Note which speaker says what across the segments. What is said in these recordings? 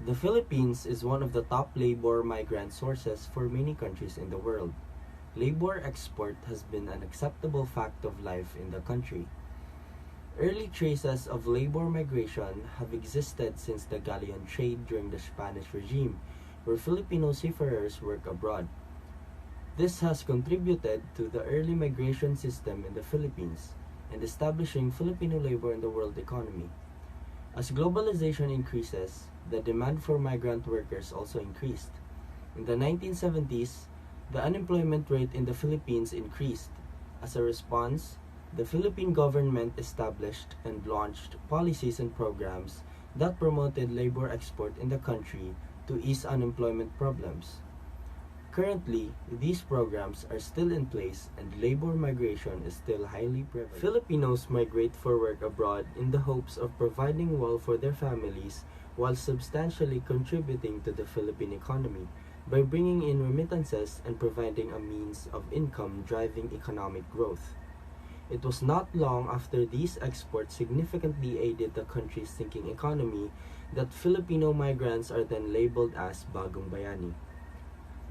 Speaker 1: The Philippines is one of the top labor migrant sources for many countries in the world. Labor export has been an acceptable fact of life in the country. Early traces of labor migration have existed since the galleon trade during the Spanish regime, where Filipino seafarers work abroad. This has contributed to the early migration system in the Philippines and establishing Filipino labor in the world economy. As globalization increases, the demand for migrant workers also increased. In the 1970s, the unemployment rate in the Philippines increased. As a response, the Philippine government established and launched policies and programs that promoted labor export in the country to ease unemployment problems. Currently, these programs are still in place and labor migration is still highly prevalent. Filipinos migrate for work abroad in the hopes of providing well for their families while substantially contributing to the Philippine economy by bringing in remittances and providing a means of income driving economic growth. It was not long after these exports significantly aided the country's sinking economy that Filipino migrants are then labeled as Bagong Bayani.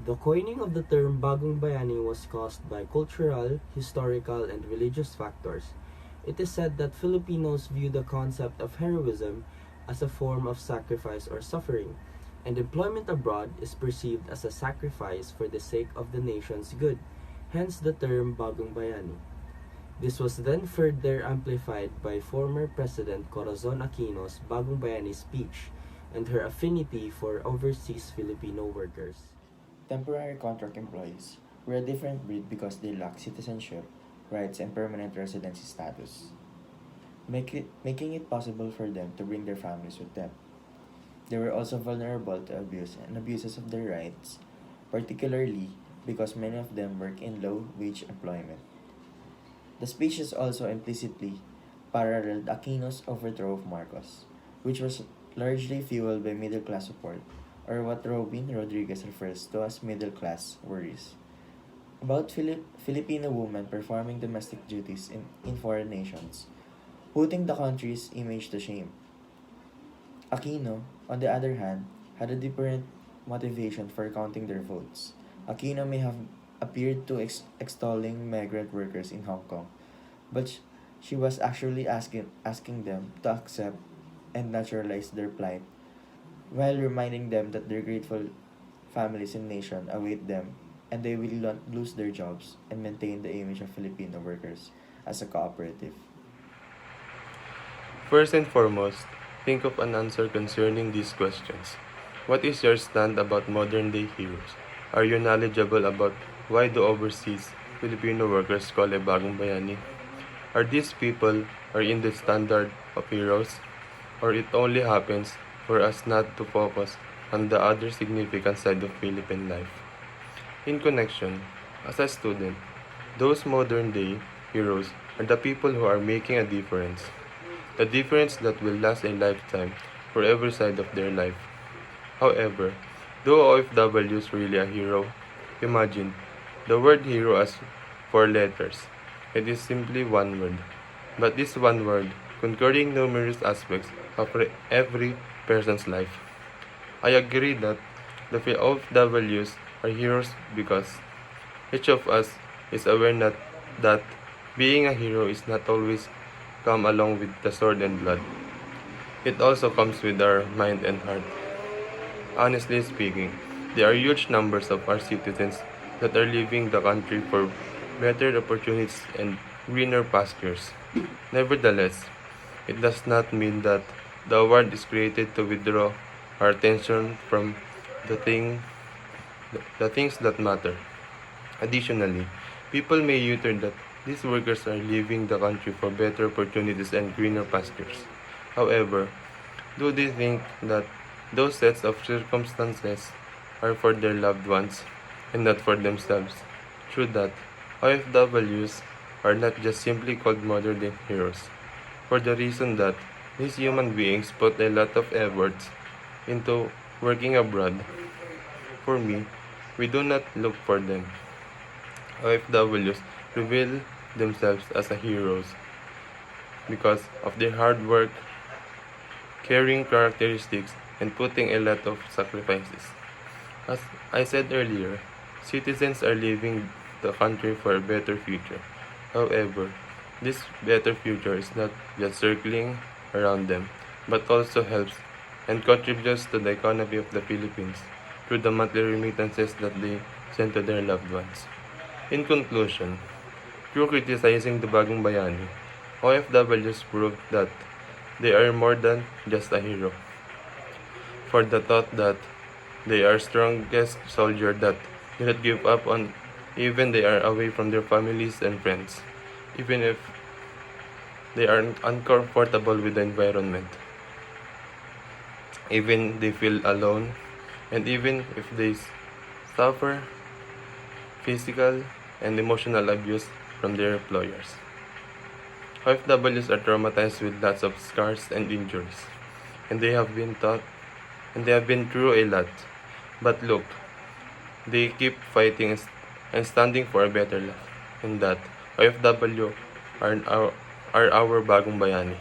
Speaker 1: The coining of the term Bagong Bayani was caused by cultural, historical, and religious factors. It is said that Filipinos view the concept of heroism as a form of sacrifice or suffering, and employment abroad is perceived as a sacrifice for the sake of the nation's good, hence the term Bagong Bayani. This was then further amplified by former President Corazon Aquino's Bagong Bayani speech and her affinity for overseas Filipino workers.
Speaker 2: Temporary contract employees were a different breed because they lacked citizenship, rights, and permanent residency status, making it possible for them to bring their families with them. They were also vulnerable to abuse and abuses of their rights, particularly because many of them work in low wage employment. The speeches also implicitly paralleled Aquino's overthrow of Marcos, which was largely fueled by middle class support, or what Robin Rodriguez refers to as middle class worries, about Filipino women performing domestic duties in foreign nations, putting the country's image to shame. Aquino, on the other hand, had a different motivation for counting their votes. Aquino may have appeared to extolling migrant workers in Hong Kong, but she was actually asking them to accept and naturalize their plight, while reminding them that their grateful families and nation await them and they will not lose their jobs and maintain the image of Filipino workers as a cooperative.
Speaker 3: First and foremost, think of an answer concerning these questions. What is your stand about modern day heroes? Are you knowledgeable about why the overseas Filipino workers call a Bagong Bayani? Are these people are in the standard of heroes? Or it only happens for us not to focus on the other significant side of Philippine life? In connection, as a student, those modern day heroes are the people who are making a difference. A difference that will last a lifetime for every side of their life. However, though OFW is really a hero, imagine the word hero as four letters. It is simply one word. But this one word concurring numerous aspects of every person's life. I agree that the OFWs are heroes because each of us is aware that being a hero is not always come along with the sword and blood. It also comes with our mind and heart. Honestly speaking, there are huge numbers of our citizens that are leaving the country for better opportunities and greener pastures. Nevertheless, it does not mean that the award is created to withdraw our attention from the thing the things that matter. Additionally, people may utter that these workers are leaving the country for better opportunities and greener pastures. However, do they think that those sets of circumstances are for their loved ones and not for themselves? True that, OFWs are not just simply called modern day heroes, for the reason that these human beings put a lot of effort into working abroad. For me, we do not look for them. OFWs reveal themselves as a heroes because of their hard work, caring characteristics, and putting a lot of sacrifices. As I said earlier, citizens are leaving the country for a better future. However, this better future is not just circling around them, but also helps and contributes to the economy of the Philippines through the monthly remittances that they send to their loved ones. In conclusion, through criticizing the Bagong Bayani, OFWs proved that they are more than just a hero. For the thought that they are strongest soldier that do not give up on even they are away from their families and friends, even if they are uncomfortable with the environment, even they feel alone, and even if they suffer physical and emotional abuse from their employers. OFWs are traumatized with lots of scars and injuries, and they have been taught and they have been through a lot. But look, they keep fighting and standing for a better life. And that OFW are our bagong bayani.